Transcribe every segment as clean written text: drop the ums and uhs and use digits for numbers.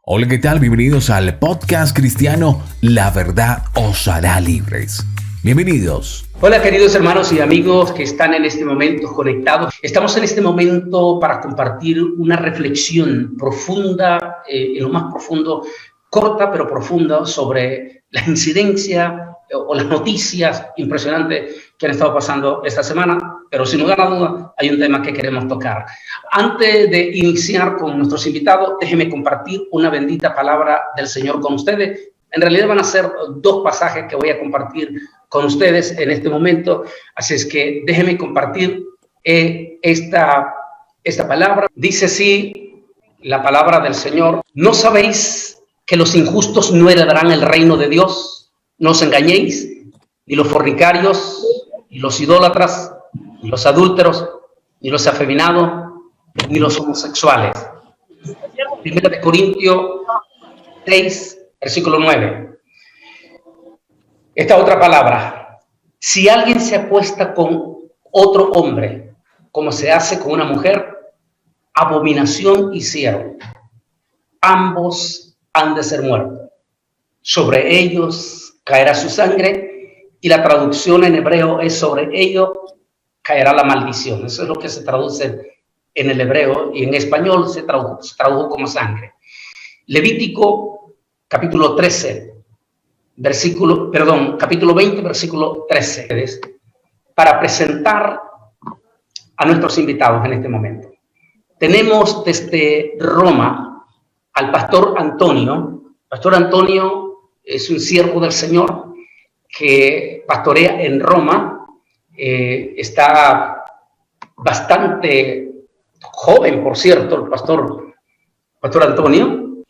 Hola, ¿qué tal? Bienvenidos al podcast cristiano La Verdad os hará libres. Bienvenidos. Hola queridos hermanos y amigos que están en este momento conectados. Estamos en este momento para compartir una reflexión profunda, en lo más profundo, corta pero profunda, sobre la incidencia o las noticias impresionantes que han estado pasando esta semana. Pero sin lugar a duda hay un tema que queremos tocar. Antes de iniciar con nuestros invitados, déjenme compartir una bendita palabra del Señor con ustedes. En realidad van a ser dos pasajes que voy a compartir con ustedes en este momento. Así es que déjenme compartir esta palabra. Dice así la palabra del Señor. ¿No sabéis que los injustos no heredarán el reino de Dios? No os engañéis, ni los fornicarios, ni los idólatras, ni los adúlteros, ni los afeminados, ni los homosexuales. 1 Corintios 6, versículo 9. Esta otra palabra. Si alguien se acuesta con otro hombre, como se hace con una mujer, abominación hicieron. Ambos han de ser muertos. Sobre ellos caerá su sangre, y la traducción en hebreo es sobre ellos caerá la maldición. Eso es lo que se traduce en el hebreo, y en español se tradujo como sangre. Levítico capítulo 20, versículo 13, para presentar a nuestros invitados en este momento. Tenemos desde Roma al pastor Antonio. Pastor Antonio es un siervo del Señor que pastorea en Roma. Está bastante joven, por cierto, el pastor Antonio.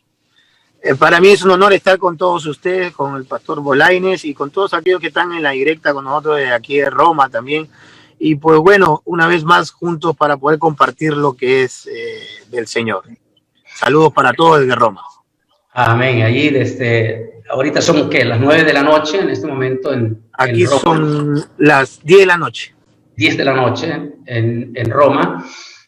Para mí es un honor estar con todos ustedes, con el pastor Bolaines y con todos aquellos que están en la directa con nosotros de aquí de Roma también. Y pues bueno, una vez más juntos para poder compartir lo que es del Señor. Saludos para todos desde Roma. Amén. Allí ahorita son ¿qué? Las 9 de la noche en este momento aquí en Roma. Son las 10 de la noche. 10 de la noche en Roma.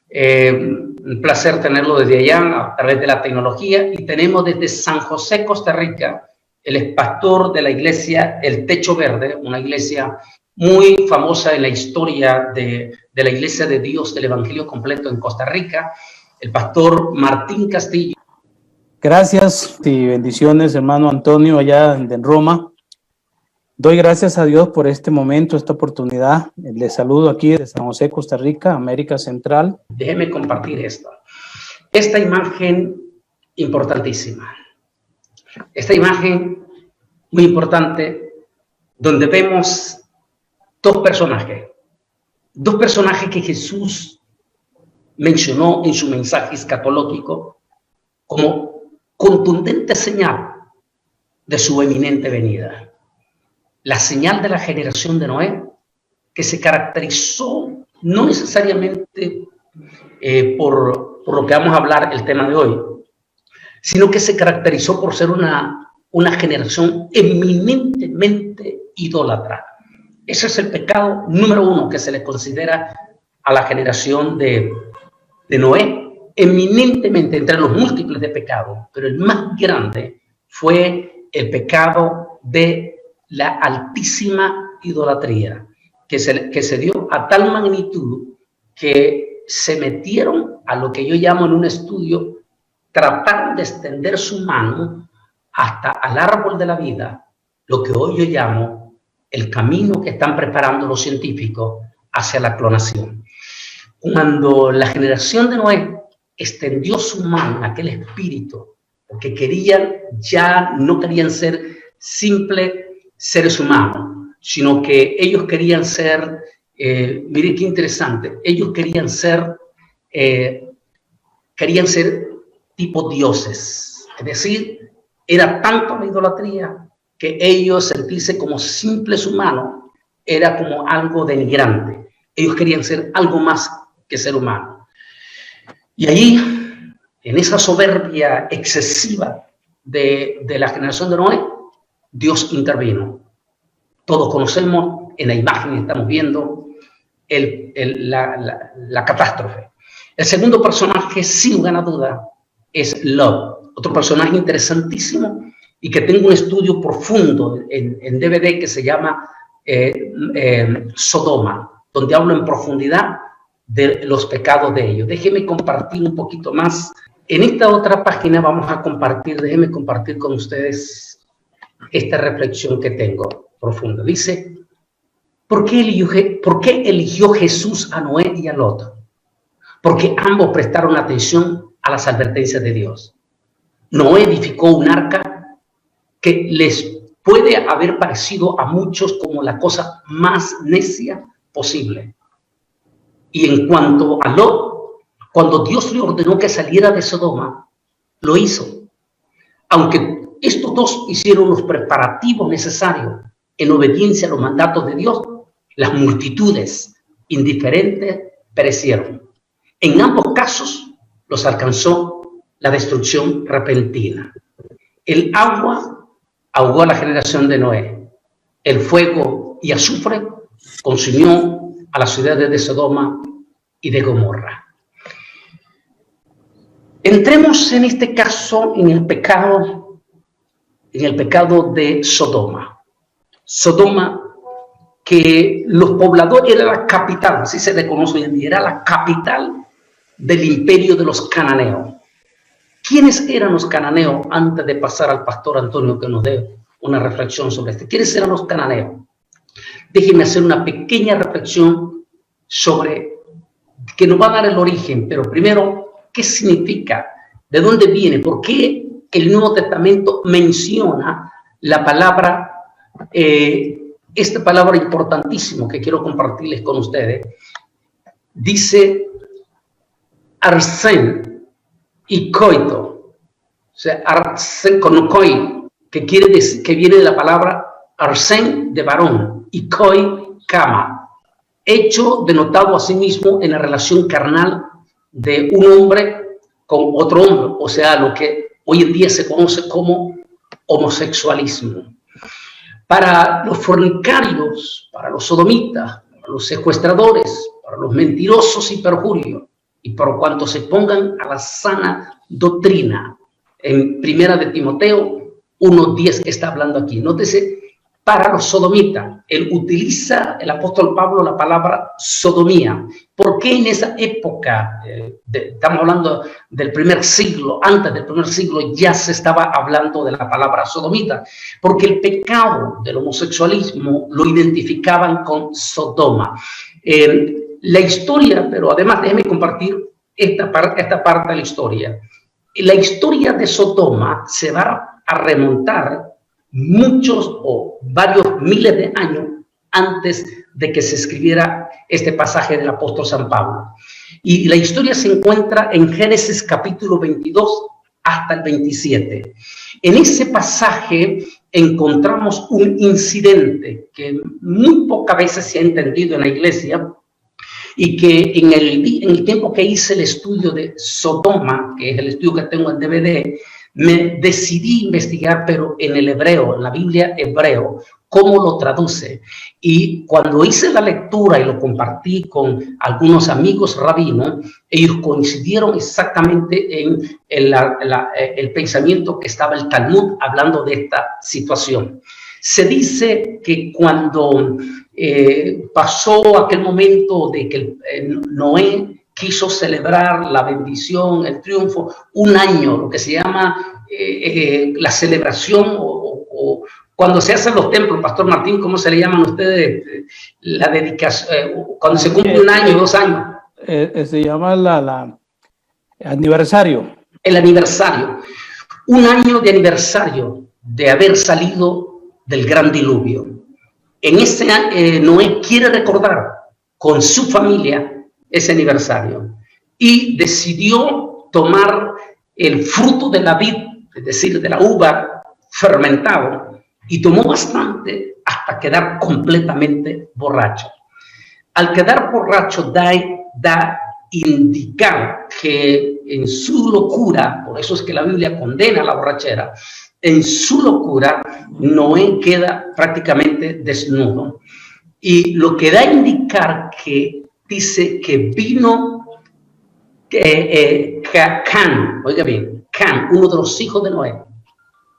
Un placer tenerlo desde allá a través de la tecnología, y tenemos desde San José, Costa Rica, el pastor de la iglesia El Techo Verde, una iglesia muy famosa en la historia de la Iglesia de Dios del Evangelio Completo en Costa Rica, el pastor Martín Castillo. Gracias y bendiciones, hermano Antonio, allá en Roma. Doy gracias a Dios por este momento, esta oportunidad. Les saludo aquí de San José, Costa Rica, América Central. Déjeme compartir esta imagen importantísima. Esta imagen muy importante, donde vemos dos personajes que Jesús mencionó en su mensaje escatológico como contundente señal de su eminente venida. La señal de la generación de Noé, que se caracterizó no necesariamente por lo que vamos a hablar el tema de hoy, sino que se caracterizó por ser una generación eminentemente idólatra. Ese es el pecado número uno que se le considera a la generación de Noé, eminentemente entre los múltiples de pecados, pero el más grande fue el pecado de la altísima idolatría, que se dio a tal magnitud que se metieron a lo que yo llamo en un estudio, trataron de extender su mano hasta al árbol de la vida, lo que hoy yo llamo el camino que están preparando los científicos hacia la clonación. Cuando la generación de Noé extendió su mano a aquel espíritu, porque no querían ser simples seres humanos, sino que ellos querían ser, mire qué interesante, ellos querían ser tipo dioses. Es decir, era tanto la idolatría que ellos sentirse como simples humanos era como algo denigrante. Ellos querían ser algo más que ser humano. Y allí, en esa soberbia excesiva de la generación de Noé, Dios intervino. Todos conocemos en la imagen que estamos viendo la catástrofe. El segundo personaje, sin lugar a duda, es Lot. otro personaje interesantísimo y que tengo un estudio profundo en DVD que se llama Sodoma, donde hablo en profundidad de los pecados de ellos. Déjenme compartir un poquito más. En esta otra página vamos a compartir, déjenme compartir con ustedes esta reflexión que tengo profunda. Dice, ¿por qué eligió Jesús a Noé y a Lot? Porque ambos prestaron atención a las advertencias de Dios. Noé edificó un arca que les puede haber parecido a muchos como la cosa más necia posible. Y en cuanto a Lot, cuando Dios le ordenó que saliera de Sodoma, lo hizo. Aunque estos dos hicieron los preparativos necesarios en obediencia a los mandatos de Dios, las multitudes indiferentes perecieron. En ambos casos los alcanzó la destrucción repentina. El agua ahogó a la generación de Noé. El fuego y azufre consumió a las ciudades de Sodoma y de Gomorra. Entremos en este caso en el pecado de Sodoma. Sodoma, que los pobladores era la capital, así se le conoce hoy en día, era la capital del imperio de los cananeos. ¿Quiénes eran los cananeos? Antes de pasar al pastor Antonio que nos dé una reflexión sobre esto. ¿Quiénes eran los cananeos? Déjenme hacer una pequeña reflexión sobre que nos va a dar el origen, pero primero, ¿qué significa? ¿De dónde viene? ¿Por qué el Nuevo Testamento menciona la palabra, esta palabra importantísima que quiero compartirles con ustedes? Dice arsén y coito, o sea, arsén con koi, que quiere decir, que viene de la palabra arsén de varón y koi cama, hecho denotado a sí mismo en la relación carnal de un hombre con otro hombre, o sea, lo que hoy en día se conoce como homosexualismo. Para los fornicarios, para los sodomitas, para los secuestradores, para los mentirosos y perjurios, y por cuanto se pongan a la sana doctrina. En Primera de Timoteo 1:10 está hablando aquí. Nótese, para los sodomitas, él utiliza, el apóstol Pablo, la palabra sodomía. ¿Por qué en esa época, estamos hablando del primer siglo, antes del primer siglo, ya se estaba hablando de la palabra sodomita? Porque el pecado del homosexualismo lo identificaban con Sodoma. La historia, pero además déjeme compartir esta parte de la historia. La historia de Sodoma se va a remontar muchos o varios miles de años antes de que se escribiera este pasaje del apóstol San Pablo. Y la historia se encuentra en Génesis capítulo 22 hasta el 27. En ese pasaje encontramos un incidente que muy pocas veces se ha entendido en la iglesia, y que en el tiempo que hice el estudio de Sodoma, que es el estudio que tengo en DVD, me decidí investigar, pero en el hebreo, en la Biblia hebreo, cómo lo traduce. Y cuando hice la lectura y lo compartí con algunos amigos rabinos, ellos coincidieron exactamente en el pensamiento que estaba el Talmud hablando de esta situación. Se dice que cuando pasó aquel momento de que Noé quiso celebrar la bendición, el triunfo, un año, lo que se llama la celebración o cuando se hacen los templos, Pastor Martín, ¿cómo se le llaman ustedes? La dedicación, cuando se cumple un año, 2 años. Se llama la aniversario. El aniversario. Un año de aniversario de haber salido del gran diluvio. En ese Noé quiere recordar con su familia ese aniversario y decidió tomar el fruto de la vid, es decir, de la uva fermentado, y tomó bastante hasta quedar completamente borracho. Al quedar borracho da indicar que en su locura, por eso es que la Biblia condena la borrachera, en su locura Noé queda prácticamente desnudo, y lo que da a indicar que dice que vino Can, oiga bien, Cam, uno de los hijos de Noé.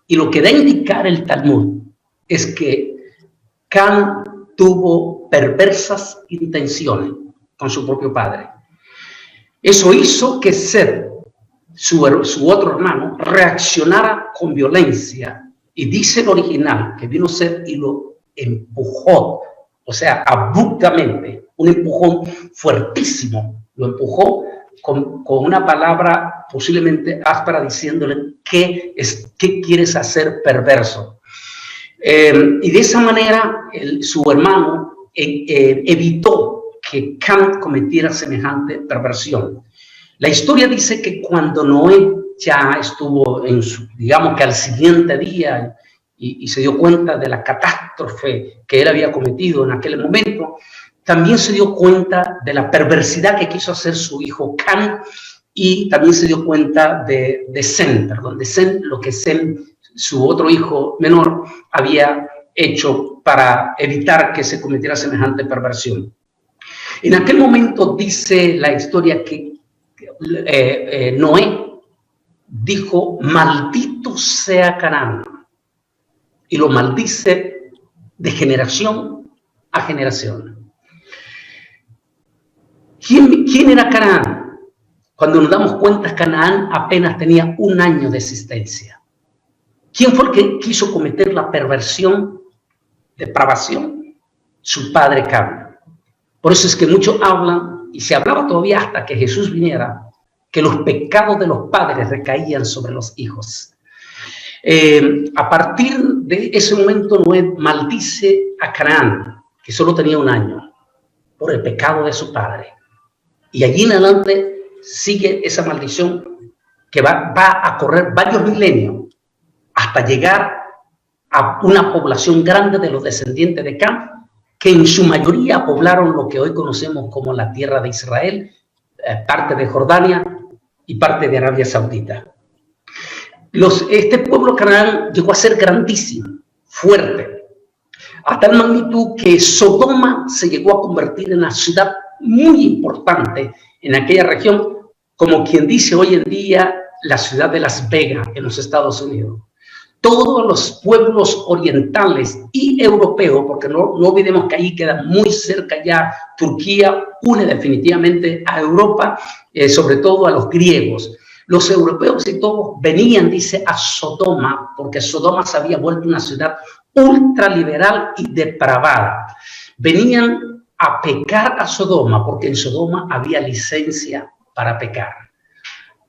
Y lo que da a indicar el Talmud es que Cam tuvo perversas intenciones con su propio padre. Eso hizo que Seth, su otro hermano, reaccionara con violencia. Y dice el original que vino Seth y lo empujó, o sea, abruptamente, un empujón fuertísimo. Lo empujó con una palabra posiblemente áspera, diciéndole, ¿qué quieres hacer, perverso? Y de esa manera su hermano evitó que Cam cometiera semejante perversión. La historia dice que cuando Noé ya estuvo digamos que al siguiente día y se dio cuenta de la catástrofe que él había cometido en aquel momento, también se dio cuenta de la perversidad que quiso hacer su hijo Cam, y también se dio cuenta de Sem, lo que Sem, su otro hijo menor, había hecho para evitar que se cometiera semejante perversión. En aquel momento dice la historia que Noé dijo, maldito sea Canaán, y lo maldice de generación a generación. ¿Quién era Canaán? Cuando nos damos cuenta, Canaán apenas tenía 1 año de existencia. ¿Quién fue el que quiso cometer la perversión, depravación? Su padre Cam. Por eso es que muchos hablan, y se hablaba todavía hasta que Jesús viniera, que los pecados de los padres recaían sobre los hijos. A partir de ese momento, Noé maldice a Canaán, que solo tenía 1 año, por el pecado de su padre. Y allí en adelante sigue esa maldición que va a correr varios milenios hasta llegar a una población grande de los descendientes de Cam, que en su mayoría poblaron lo que hoy conocemos como la tierra de Israel, parte de Jordania y parte de Arabia Saudita. Este pueblo Canaán llegó a ser grandísimo, fuerte, a tal magnitud que Sodoma se llegó a convertir en una ciudad muy importante en aquella región, como quien dice hoy en día la ciudad de Las Vegas en los Estados Unidos. Todos los pueblos orientales y europeos, porque no olvidemos que ahí queda muy cerca ya Turquía, une definitivamente a Europa, sobre todo a los griegos. Los europeos y todos venían, dice, a Sodoma, porque Sodoma se había vuelto una ciudad ultraliberal y depravada. Venían a pecar a Sodoma, porque en Sodoma había licencia para pecar.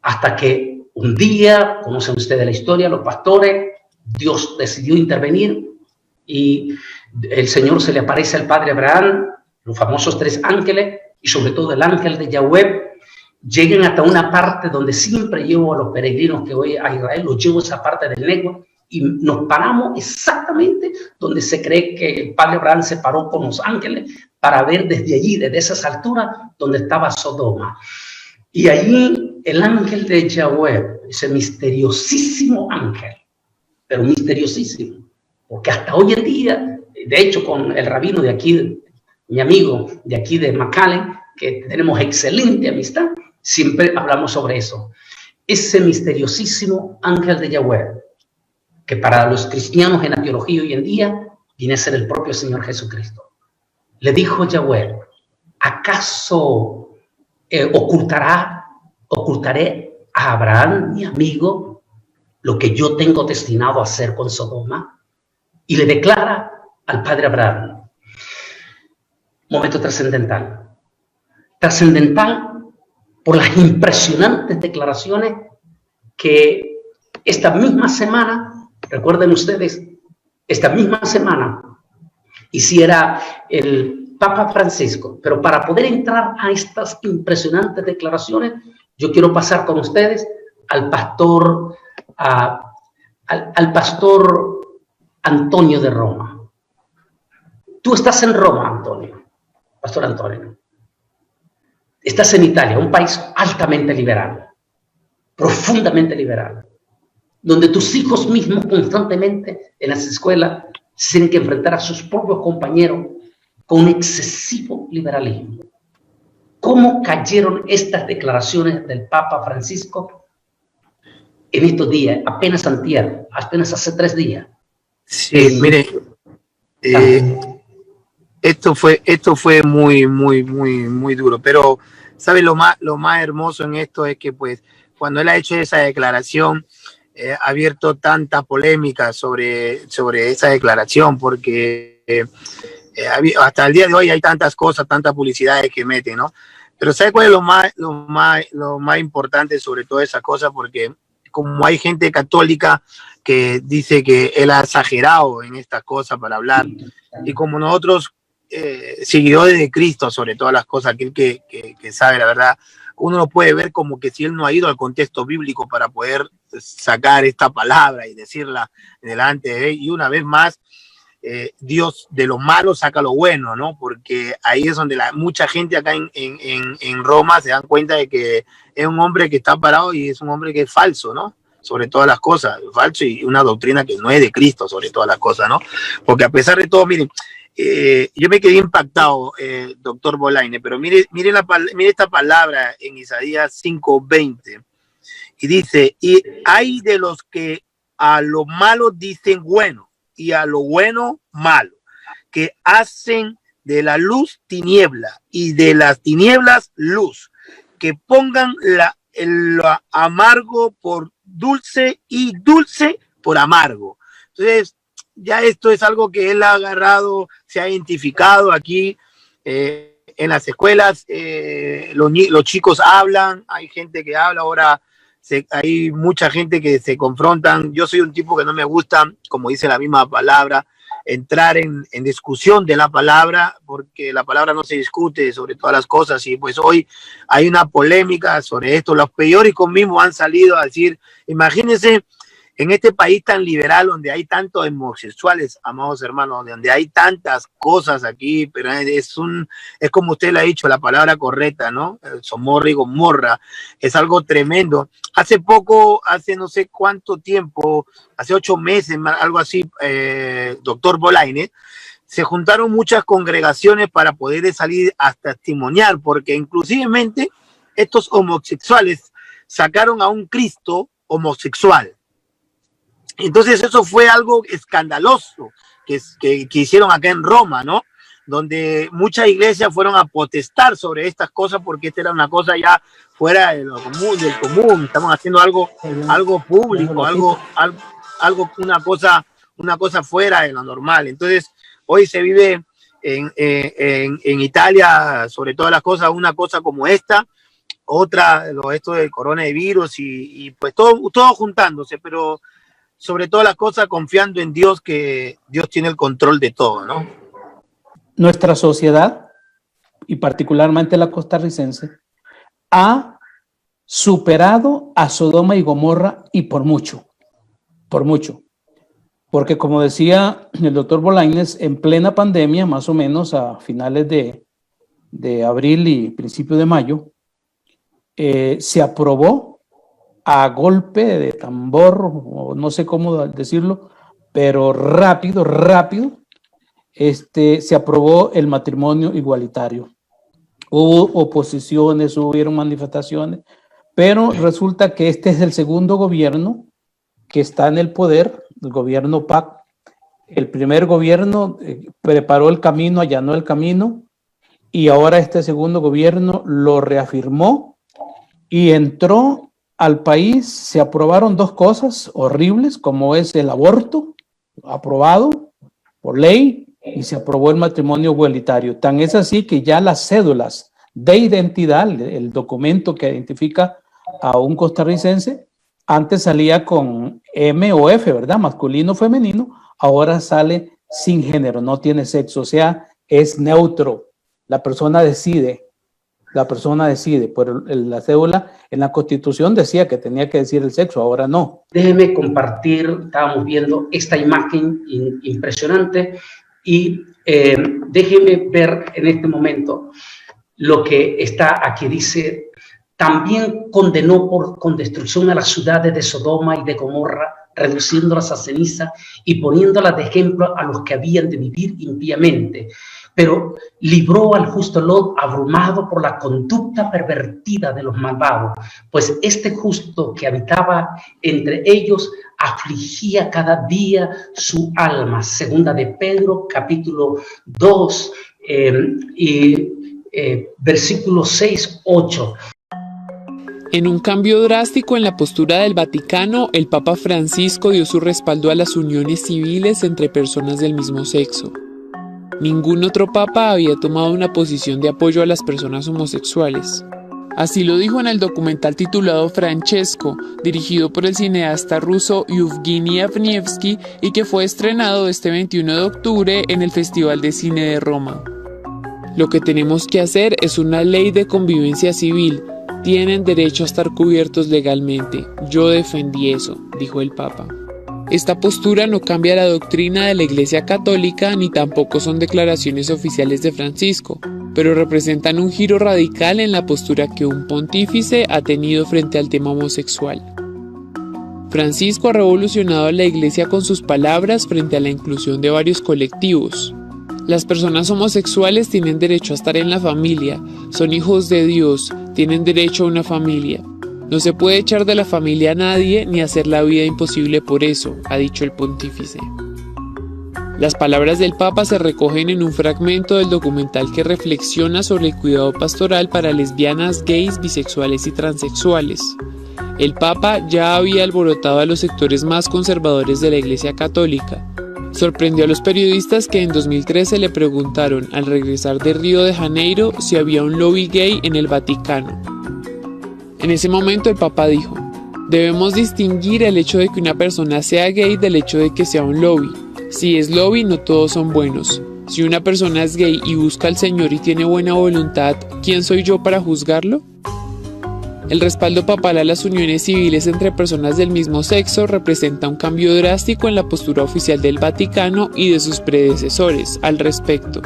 Hasta que un día, conocen ustedes la historia, los pastores, Dios decidió intervenir y el Señor se le aparece al padre Abraham, los famosos 3 ángeles y sobre todo el ángel de Yahweh. Llegan hasta una parte donde siempre llevo a los peregrinos que voy a Israel, los llevo a esa parte del Negev y nos paramos exactamente donde se cree que el padre Abraham se paró con los ángeles para ver desde allí, desde esas alturas, donde estaba Sodoma. Y allí el ángel de Yahweh, ese misteriosísimo ángel, pero misteriosísimo, porque hasta hoy en día, de hecho con el rabino de aquí, mi amigo de aquí de McAllen, que tenemos excelente amistad, siempre hablamos sobre eso. Ese misteriosísimo ángel de Yahweh, que para los cristianos en la teología hoy en día viene a ser el propio Señor Jesucristo. Le dijo Yahweh, ¿acaso ocultaré a Abraham, mi amigo, lo que yo tengo destinado a hacer con Sodoma? Y le declara al padre Abraham. Momento trascendental. Trascendental por las impresionantes declaraciones que esta misma semana, recuerden ustedes, esta misma semana hiciera el Papa Francisco. Pero para poder entrar a estas impresionantes declaraciones, yo quiero pasar con ustedes al pastor Antonio de Roma. Tú estás en Roma, Antonio, pastor Antonio. Estás en Italia, un país altamente liberal, profundamente liberal, donde tus hijos mismos constantemente en las escuelas se tienen que enfrentar a sus propios compañeros con un excesivo liberalismo. ¿Cómo cayeron estas declaraciones del Papa Francisco? en estos días, apenas antier, apenas hace 3 días. Sí, mire, esto fue muy duro, pero ¿sabe lo más hermoso en esto? Es que pues cuando él ha hecho esa declaración, ha abierto tanta polémica sobre esa declaración, porque hasta el día de hoy hay tantas cosas, tantas publicidades que meten, ¿no? Pero ¿sabe cuál es lo más importante sobre toda esa cosa? Porque como hay gente católica que dice que él ha exagerado en estas cosas para hablar, y como nosotros, seguidores de Cristo, sobre todas las cosas, aquel que sabe la verdad, uno lo puede ver como que si él no ha ido al contexto bíblico para poder sacar esta palabra y decirla delante de él, y una vez más, Dios de lo malo saca lo bueno, ¿no? Porque ahí es donde mucha gente acá en Roma se dan cuenta de que es un hombre que está parado y es un hombre que es falso, ¿no? Sobre todas las cosas, falso, y una doctrina que no es de Cristo sobre todas las cosas, ¿no? Porque a pesar de todo, miren, yo me quedé impactado, doctor Bolaine, pero mire esta palabra en Isaías 5:20, y dice, y hay de los que a lo malo dicen bueno, y a lo bueno malo, que hacen de la luz tiniebla, y de las tinieblas luz, que pongan lo amargo por dulce, y dulce por amargo. Entonces, ya esto es algo que él ha agarrado, se ha identificado aquí en las escuelas. Los chicos hablan, hay gente que habla ahora, hay mucha gente que se confrontan. Yo soy un tipo que no me gusta, como dice la misma palabra, entrar en discusión de la palabra, porque la palabra no se discute sobre todas las cosas, y pues hoy hay una polémica sobre esto. Los periódicos mismos han salido a decir, imagínense, en este país tan liberal, donde hay tantos homosexuales, amados hermanos, donde hay tantas cosas aquí, pero es como usted le ha dicho, la palabra correcta, ¿no? Somorra y Gomorra, es algo tremendo. Hace poco, hace no sé cuánto tiempo, hace 8 meses, algo así, doctor Bolaine, se juntaron muchas congregaciones para poder salir a testimoniar, porque inclusivemente estos homosexuales sacaron a un Cristo homosexual. Entonces eso fue algo escandaloso que hicieron acá en Roma, ¿no? Donde muchas iglesias fueron a protestar sobre estas cosas, porque esta era una cosa ya fuera de lo común, del común. Estamos haciendo algo público, una cosa fuera de lo normal. Entonces hoy se vive en Italia, sobre todas las cosas, una cosa como esta, otra, esto del coronavirus, y pues todo juntándose, pero sobre todas las cosas confiando en Dios, que Dios tiene el control de todo, ¿no? Nuestra sociedad, y particularmente la costarricense, ha superado a Sodoma y Gomorra, y por mucho. Porque como decía el doctor Bolañes, en plena pandemia, más o menos a finales de abril y principio de mayo, se aprobó a golpe de tambor, o no sé cómo decirlo, pero rápido, se aprobó el matrimonio igualitario. Hubo oposiciones, hubieron manifestaciones, pero resulta que este es el segundo gobierno que está en el poder, el gobierno PAC. El primer gobierno preparó el camino, allanó el camino, y ahora este segundo gobierno lo reafirmó y entró al país. Se aprobaron 2 cosas horribles, como es el aborto, aprobado por ley, y se aprobó el matrimonio igualitario. Tan es así que ya las cédulas de identidad, el documento que identifica a un costarricense, antes salía con M o F, ¿verdad? Masculino, femenino, ahora sale sin género, no tiene sexo, o sea, es neutro. La persona decide, pero la cédula en la Constitución decía que tenía que decir el sexo, ahora no. Déjeme compartir, estábamos viendo esta imagen impresionante, y déjeme ver en este momento lo que está aquí. Dice, también condenó con destrucción a las ciudades de Sodoma y de Gomorra, reduciéndolas a ceniza y poniéndolas de ejemplo a los que habían de vivir impíamente. pero libró al justo Lot abrumado por la conducta pervertida de los malvados, pues este justo que habitaba entre ellos afligía cada día su alma. Segunda de Pedro, capítulo 2, versículos 6, 8. En un cambio drástico en la postura del Vaticano, el Papa Francisco dio su respaldo a las uniones civiles entre personas del mismo sexo. Ningún otro papa había tomado una posición de apoyo a las personas homosexuales. Así lo dijo en el documental titulado Francesco, dirigido por el cineasta ruso Yevgeny Avnievsky y que fue estrenado este 21 de octubre en el Festival de Cine de Roma. Lo que tenemos que hacer es una ley de convivencia civil. Tienen derecho a estar cubiertos legalmente. Yo defendí eso, dijo el Papa. Esta postura no cambia la doctrina de la Iglesia Católica ni tampoco son declaraciones oficiales de Francisco, pero representan un giro radical en la postura que un pontífice ha tenido frente al tema homosexual. Francisco ha revolucionado a la Iglesia con sus palabras frente a la inclusión de varios colectivos. Las personas homosexuales tienen derecho a estar en la familia, son hijos de Dios, tienen derecho a una familia. No se puede echar de la familia a nadie ni hacer la vida imposible por eso, ha dicho el pontífice. Las palabras del Papa se recogen en un fragmento del documental que reflexiona sobre el cuidado pastoral para lesbianas, gays, bisexuales y transexuales. El Papa ya había alborotado a los sectores más conservadores de la Iglesia Católica. Sorprendió a los periodistas que en 2013 le preguntaron, al regresar de Río de Janeiro, si había un lobby gay en el Vaticano. En ese momento el Papa dijo, debemos distinguir el hecho de que una persona sea gay del hecho de que sea un lobby. Si es lobby, no todos son buenos. Si una persona es gay y busca al Señor y tiene buena voluntad, ¿quién soy yo para juzgarlo? El respaldo papal a las uniones civiles entre personas del mismo sexo representa un cambio drástico en la postura oficial del Vaticano y de sus predecesores al respecto.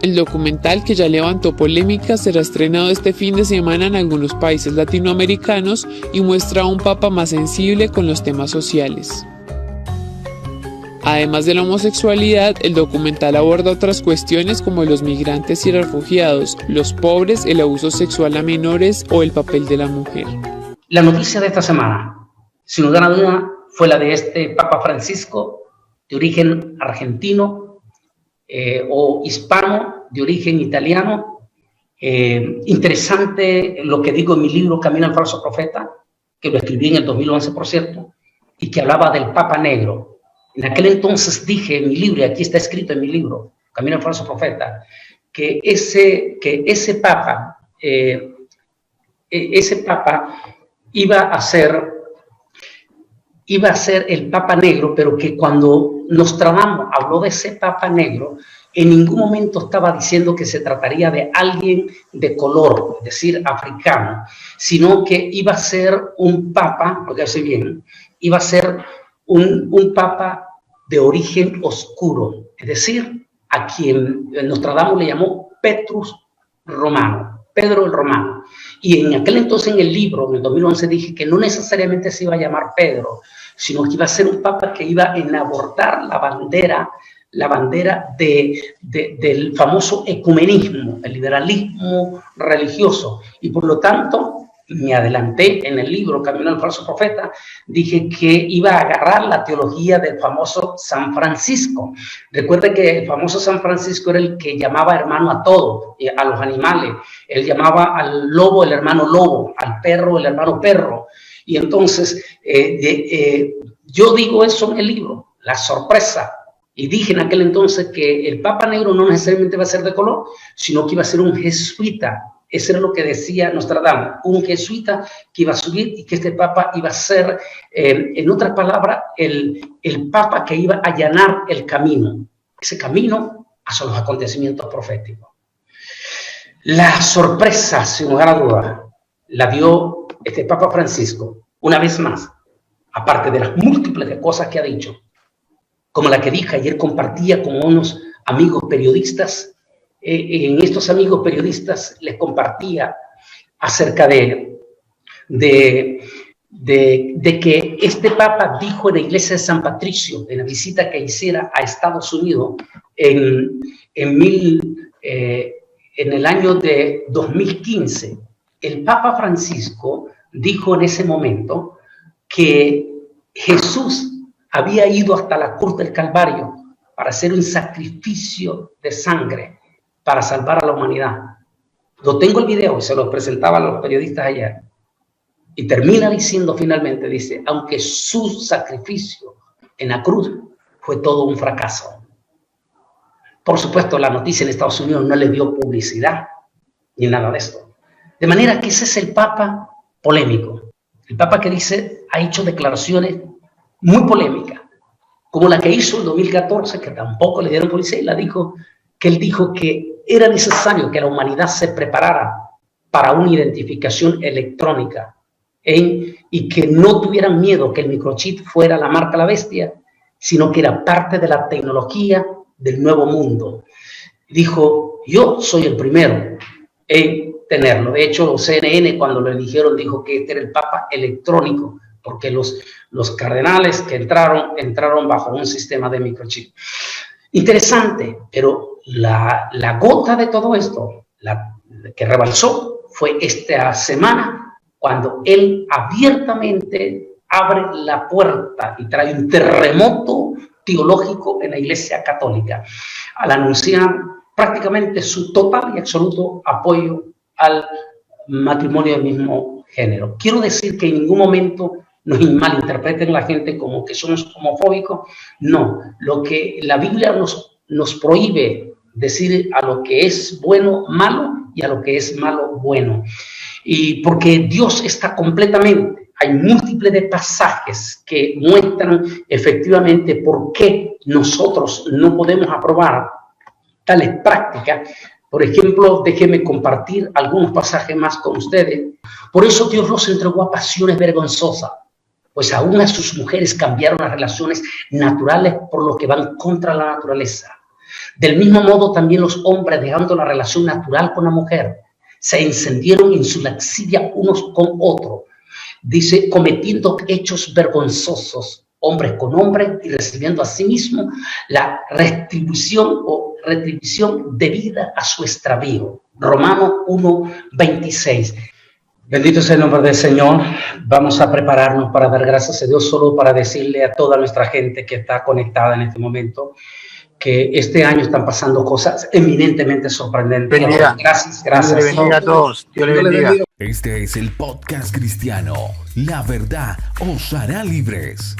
El documental, que ya levantó polémica, será estrenado este fin de semana en algunos países latinoamericanos y muestra a un papa más sensible con los temas sociales. Además de la homosexualidad, el documental aborda otras cuestiones como los migrantes y refugiados, los pobres, el abuso sexual a menores o el papel de la mujer. La noticia de esta semana, sin lugar a duda, fue la de este Papa Francisco, de origen argentino, o hispano de origen italiano. Interesante lo que digo en mi libro Camino al Falso Profeta, que lo escribí en el 2011, por cierto, y que hablaba del Papa Negro. En aquel entonces dije en mi libro, y aquí está escrito en mi libro, Camino al Falso Profeta, que ese Papa iba a ser el Papa Negro, pero que cuando Nostradamus habló de ese Papa Negro, en ningún momento estaba diciendo que se trataría de alguien de color, es decir, africano, sino que iba a ser un Papa, lo que hace bien, iba a ser un Papa de origen oscuro, es decir, a quien Nostradamus le llamó Petrus Romano, Pedro el Romano. Y en aquel entonces en el libro, en el 2011, dije que no necesariamente se iba a llamar Pedro, sino que iba a ser un papa que iba a enabordar la bandera del famoso ecumenismo, el liberalismo religioso. Y por lo tanto, me adelanté en el libro Camino al Falso Profeta, dije que iba a agarrar la teología del famoso San Francisco. Recuerde que el famoso San Francisco era el que llamaba hermano a todo, a los animales. Él llamaba al lobo el hermano lobo, al perro el hermano perro. Y entonces yo digo eso en el libro, la sorpresa. Y dije en aquel entonces que el Papa Negro no necesariamente va a ser de color, sino que iba a ser un jesuita. Eso era lo que decía Nostradamus, un jesuita que iba a subir y que este Papa iba a ser, en otras palabras, el Papa que iba a allanar el camino, ese camino hacia los acontecimientos proféticos. La sorpresa, sin lugar a dudas, la dio este Papa Francisco, una vez más, aparte de las múltiples de cosas que ha dicho, como la que dije ayer, compartía con unos amigos periodistas. En estos amigos periodistas les compartía acerca de de que este Papa dijo en la iglesia de San Patricio, en la visita que hiciera a Estados Unidos en el año de 2015, el Papa Francisco dijo en ese momento que Jesús había ido hasta la cruz del Calvario para hacer un sacrificio de sangre para salvar a la humanidad. Lo tengo el video y se lo presentaba a los periodistas ayer. Y termina diciendo finalmente, dice, aunque su sacrificio en la cruz fue todo un fracaso. Por supuesto, la noticia en Estados Unidos no le dio publicidad ni nada de esto. De manera que ese es el Papa polémico. El Papa que dice, ha hecho declaraciones muy polémicas, como la que hizo en 2014, que tampoco le dieron publicidad, y la dijo, que él dijo que era necesario que la humanidad se preparara para una identificación electrónica y que no tuvieran miedo que el microchip fuera la marca de la bestia, sino que era parte de la tecnología del nuevo mundo. Dijo, yo soy el primero en tenerlo. De hecho, CNN cuando lo eligieron dijo que este era el Papa electrónico, porque los cardenales que entraron bajo un sistema de microchip. Interesante, pero la gota de todo esto, la que rebalsó, fue esta semana cuando él abiertamente abre la puerta y trae un terremoto teológico en la Iglesia Católica, al anunciar prácticamente su total y absoluto apoyo al matrimonio del mismo género. Quiero decir que en ningún momento nos malinterpreten la gente como que somos homofóbicos. No, lo que la Biblia nos prohíbe decir a lo que es bueno, malo, y a lo que es malo, bueno. Y porque Dios está completamente, hay múltiples de pasajes que muestran efectivamente por qué nosotros no podemos aprobar tales prácticas. Por ejemplo, déjenme compartir algunos pasajes más con ustedes. Por eso Dios los entregó a pasiones vergonzosas, pues aún a sus mujeres cambiaron las relaciones naturales por lo que van contra la naturaleza. Del mismo modo, también los hombres, dejando la relación natural con la mujer, se encendieron en su lascivia unos con otros. Dice, cometiendo hechos vergonzosos, hombres con hombres, y recibiendo a sí mismo la retribución debida a su extravío. Romanos 1:26. Bendito sea el nombre del Señor. Vamos a prepararnos para dar gracias a Dios, solo para decirle a toda nuestra gente que está conectada en este momento que este año están pasando cosas eminentemente sorprendentes. Bendiga. Gracias. Dios le bendiga a todos. Dios le bendiga. Este es el podcast cristiano. La verdad os hará libres.